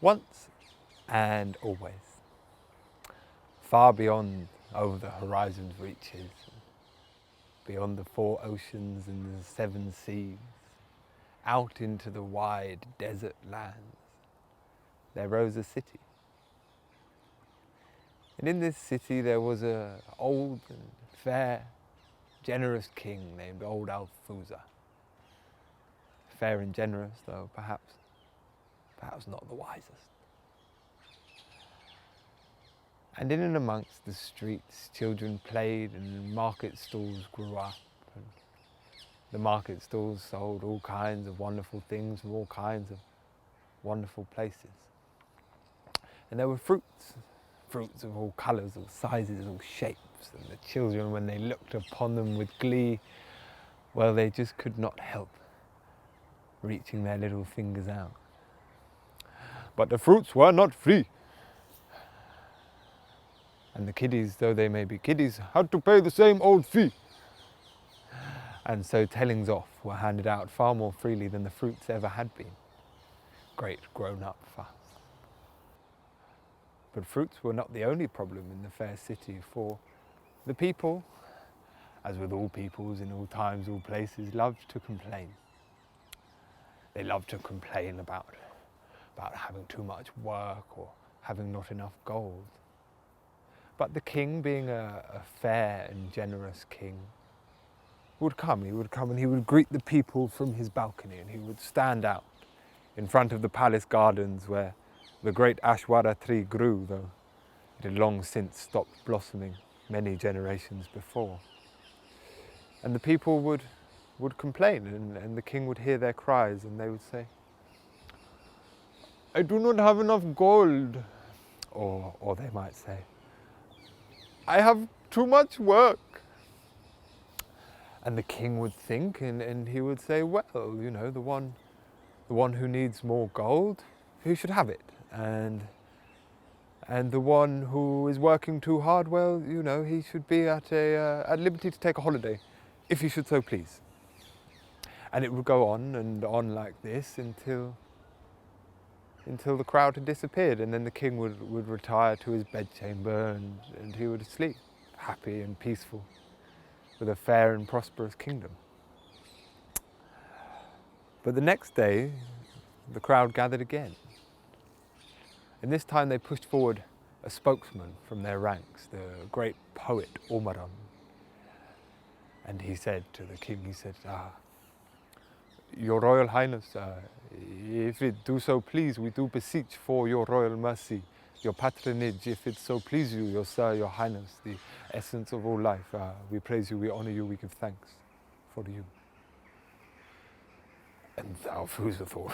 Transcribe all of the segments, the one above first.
Once and always, far beyond over the horizon's reaches, beyond the 4 oceans and the 7 seas, out into the wide desert lands, there rose a city. And in this city there was an old and fair, generous king named Old Althusser. Fair and generous, though perhaps not the wisest. And in and amongst the streets, children played and market stalls grew up. And the market stalls sold all kinds of wonderful things from all kinds of wonderful places. And there were fruits of all colours, all sizes, all shapes. And the children, when they looked upon them with glee, well, they just could not help reaching their little fingers out. But the fruits were not free. And the kiddies, though they may be kiddies, had to pay the same old fee. And so tellings off were handed out far more freely than the fruits ever had been. Great grown-up fuss. But fruits were not the only problem in the fair city, for the people, as with all peoples in all times, all places, loved to complain. They loved to complain about having too much work or having not enough gold. But the king, being a fair and generous king, he would come and he would greet the people from his balcony, and he would stand out in front of the palace gardens where the great Ashwara tree grew, though it had long since stopped blossoming many generations before. And the people would complain, and the king would hear their cries, and they would say, "I do not have enough gold." Or they might say, "I have too much work." And the king would think, and he would say, "Well, you know, the one who needs more gold, who should have it? And the one who is working too hard, well, you know, he should be at liberty to take a holiday, if he should so please." And it would go on and on like this until the crowd had disappeared, and then the king would retire to his bedchamber and he would sleep, happy and peaceful, with a fair and prosperous kingdom. But the next day, the crowd gathered again. And this time they pushed forward a spokesman from their ranks, the great poet Ormaran. And he said to the king, he said, "Your Royal Highness, if it do so please, we do beseech for your royal mercy, your patronage, if it so please you, your sir, your highness, the essence of all life. We praise you, we honour you, we give thanks for you." And Althusser thought,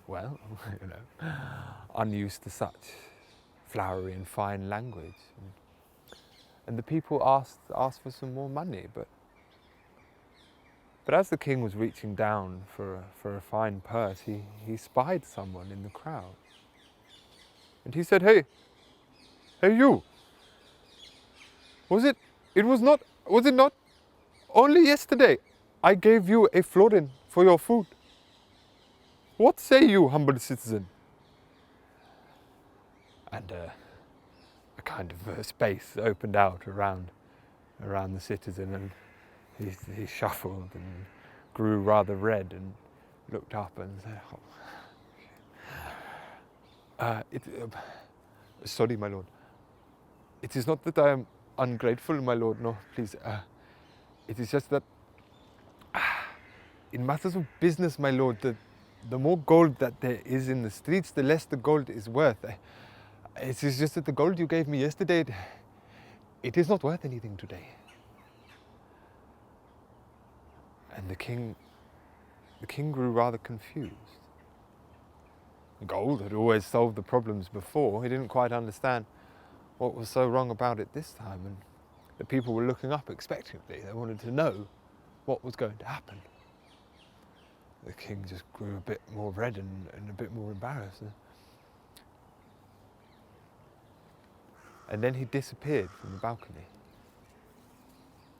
well, you know, unused to such flowery and fine language. And the people asked for some more money, but as the king was reaching down for a fine purse, he spied someone in the crowd. And he said, Hey you, was it not only yesterday I gave you a florin for your food? What say you, humble citizen?" And a kind of space opened out around the citizen, and he shuffled and grew rather red and looked up and said, "Sorry, my lord. It is not that I am ungrateful, my lord, no, please. It is just that in matters of business, my lord, the more gold that there is in the streets, the less the gold is worth. It is just that the gold you gave me yesterday, it is not worth anything today." And the king grew rather confused. Gold had always solved the problems before. He didn't quite understand what was so wrong about it this time, and the people were looking up expectantly. They wanted to know what was going to happen. The king just grew a bit more red and a bit more embarrassed. And then he disappeared from the balcony.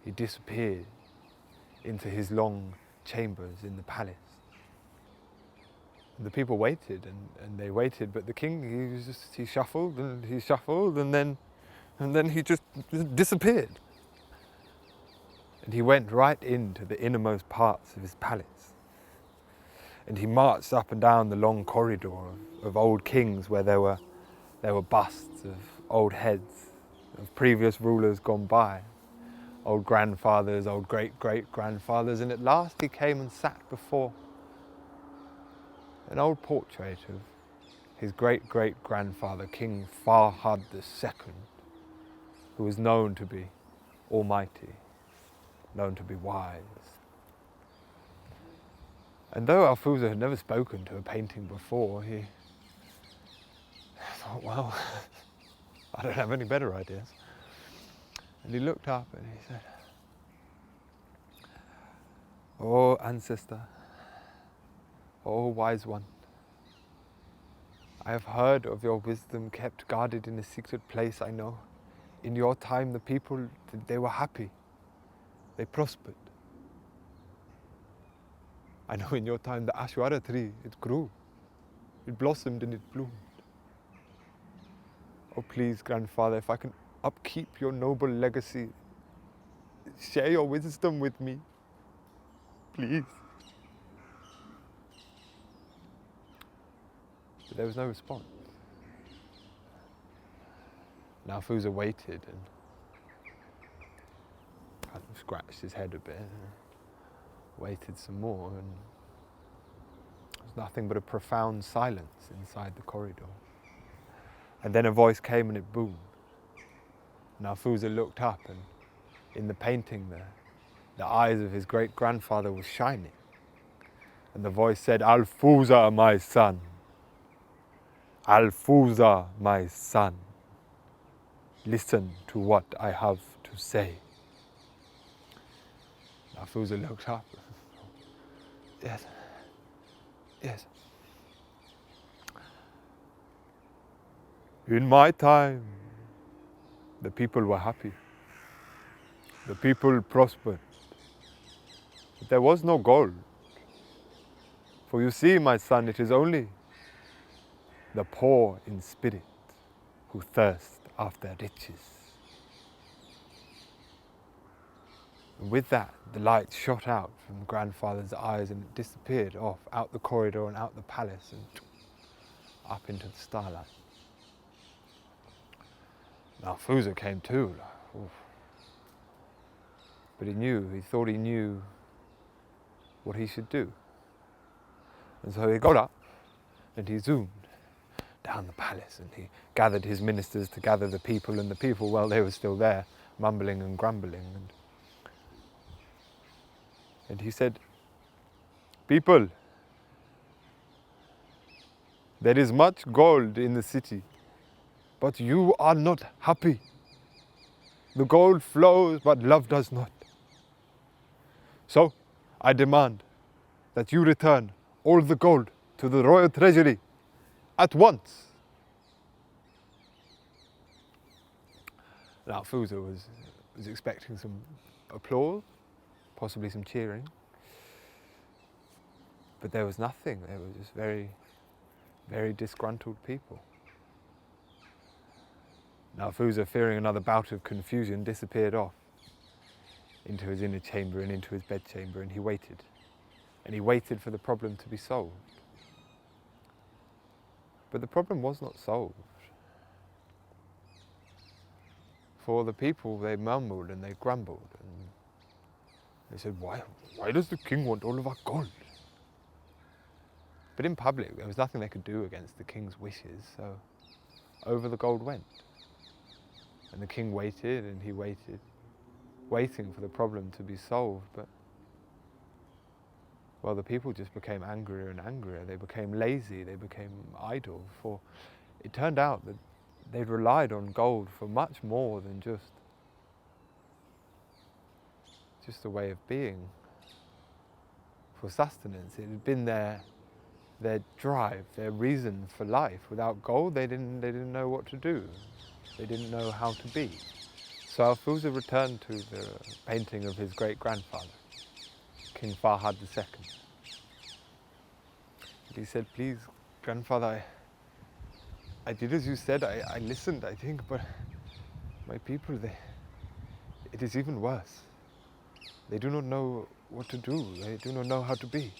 He disappeared into his long chambers in the palace. The people waited and they waited, but the king, he shuffled and he shuffled, and then he just disappeared. And he went right into the innermost parts of his palace. And he marched up and down the long corridor of old kings where there were busts of old heads of previous rulers gone by, old grandfathers, old great-great-grandfathers, and at last he came and sat before an old portrait of his great-great-grandfather, King Farhad II, who was known to be almighty, known to be wise. And though Alfuza had never spoken to a painting before, he thought, well, I don't have any better ideas. And he looked up and he said, "Oh, ancestor, oh, wise one, I have heard of your wisdom kept guarded in a secret place, I know. In your time, the people, they were happy. They prospered. I know in your time, the ashwara tree, it grew. It blossomed and it bloomed. Oh, please, grandfather, if I can upkeep your noble legacy, share your wisdom with me, please." But there was no response. Now Alfuza waited and kind of scratched his head a bit and waited some more, and there was nothing but a profound silence inside the corridor. And then a voice came and it boomed. And Alfuza looked up, and in the painting there, the eyes of his great-grandfather were shining. And the voice said, "Alfuza, my son. Alfuza, my son. Listen to what I have to say." Alfuza looked up. Yes. Yes. In my time, the people were happy. The people prospered. But there was no gold. For you see, my son, it is only the poor in spirit who thirst after riches. And with that, the light shot out from grandfather's eyes and it disappeared off, out the corridor and out the palace and up into the starlight. Now Alfuza came too. Oof. But he thought he knew what he should do. And so he got up and he zoomed down the palace and he gathered his ministers to gather the people, and the people, well, they were still there, mumbling and grumbling. And he said, "People, there is much gold in the city, but you are not happy. The gold flows, but love does not. So I demand that you return all the gold to the royal treasury at once." Now Alfuza was expecting some applause, possibly some cheering, but there was nothing. There were just very, very disgruntled people. Now Alfuza, fearing another bout of confusion, disappeared off into his inner chamber and into his bedchamber, and he waited. And he waited for the problem to be solved. But the problem was not solved. For the people, they mumbled and they grumbled, and they said, why does the king want all of our gold? But in public, there was nothing they could do against the king's wishes, so over the gold went. And the king waited and he waited, waiting for the problem to be solved, but well, the people just became angrier and angrier. They became lazy, they became idle, for it turned out that they'd relied on gold for much more than just a way of being. For sustenance, it had been their drive, their reason for life. Without gold, they didn't know what to do. They didn't know how to be. So Alfuza returned to the painting of his great-grandfather, King Farhad II. But he said, please, grandfather, I did as you said, I listened, I think, but my people, it is even worse. They do not know what to do. They do not know how to be.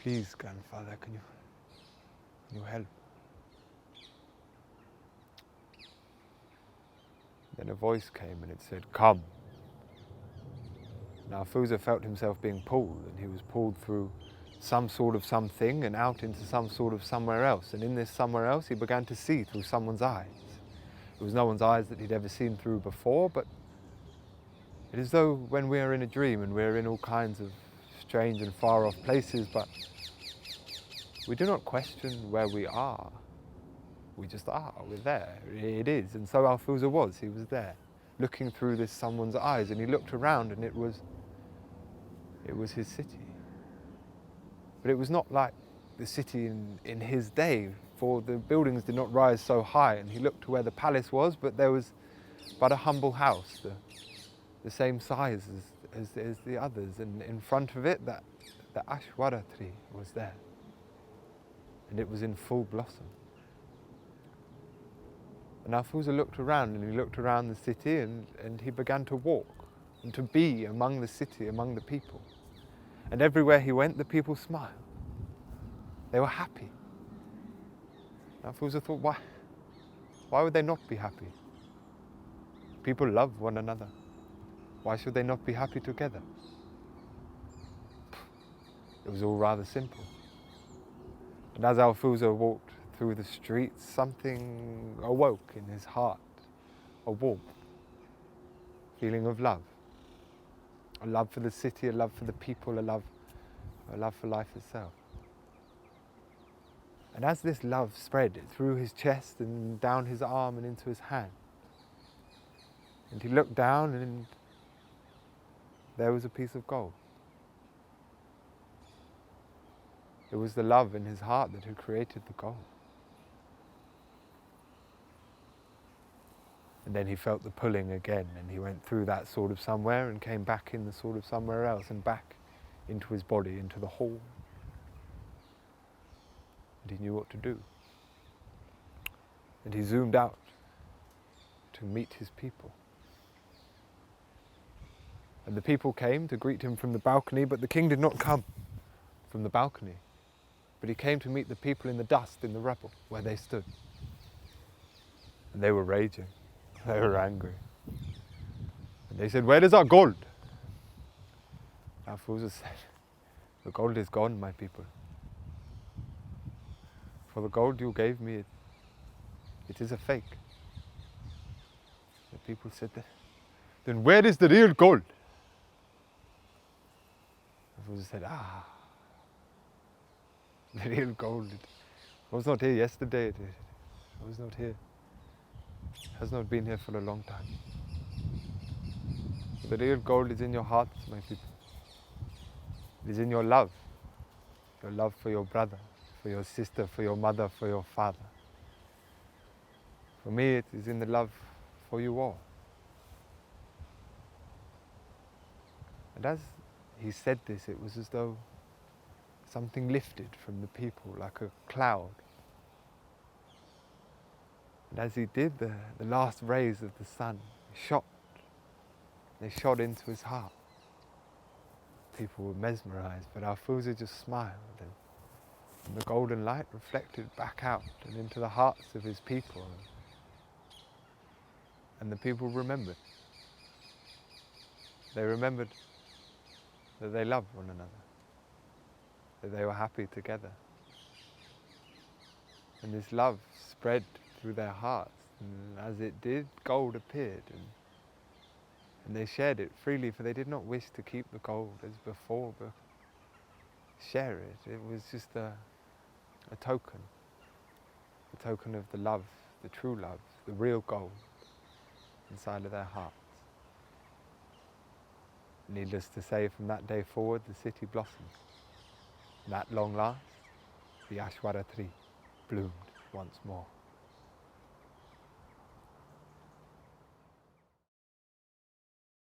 Please, grandfather, can you help? Then a voice came and it said, come. Now Fusa felt himself being pulled, and he was pulled through some sort of something and out into some sort of somewhere else. And in this somewhere else, he began to see through someone's eyes. It was no one's eyes that he'd ever seen through before, but it is as though when we are in a dream and we're in all kinds of strange and far off places, but we do not question where we are. We just are, we're there, it is. And so Alfusa was, he was there, looking through this someone's eyes, and he looked around and it was his city. But it was not like the city in his day, for the buildings did not rise so high, and he looked to where the palace was, but there was but a humble house, the same size as the others, and in front of it, the ashwara tree was there, and it was in full blossom. And Alfusa looked around, and he looked around the city, and he began to walk and to be among the city, among the people. And everywhere he went, the people smiled. They were happy. Alfusa thought, why would they not be happy? People love one another. Why should they not be happy together? It was all rather simple. And as Alfusa walked through the streets, something awoke in his heart, a warmth, feeling of love. A love for the city, a love for the people, a love for life itself. And as this love spread through his chest and down his arm and into his hand, and he looked down and there was a piece of gold. It was the love in his heart that had created the gold. And then he felt the pulling again, and he went through that sort of somewhere and came back in the sort of somewhere else and back into his body, into the hall. And he knew what to do. And he zoomed out to meet his people. And the people came to greet him from the balcony, but the king did not come from the balcony, but he came to meet the people in the dust, in the rubble, where they stood. And they were raging. They were angry. And they said, where is our gold? Alfusa said, the gold is gone, my people. For the gold you gave me, it is a fake. The people said, then where is the real gold? Alfusa said, the real gold. It was not here yesterday. It was not here. Has not been here for a long time. The real gold is in your hearts, my people. It is in your love for your brother, for your sister, for your mother, for your father. For me, it is in the love for you all. And as he said this, it was as though something lifted from the people like a cloud. And as he did, the last rays of the sun shot. They shot into his heart. People were mesmerized, but Alfusa just smiled, and the golden light reflected back out and into the hearts of his people. And the people remembered. They remembered that they loved one another, that they were happy together. And this love spread through their hearts, and as it did, gold appeared, and they shared it freely, for they did not wish to keep the gold as before, but share it. It was just a token of the love, the true love, the real gold inside of their hearts. Needless to say, from that day forward, the city blossomed. And at long last, the Ashwara tree bloomed once more.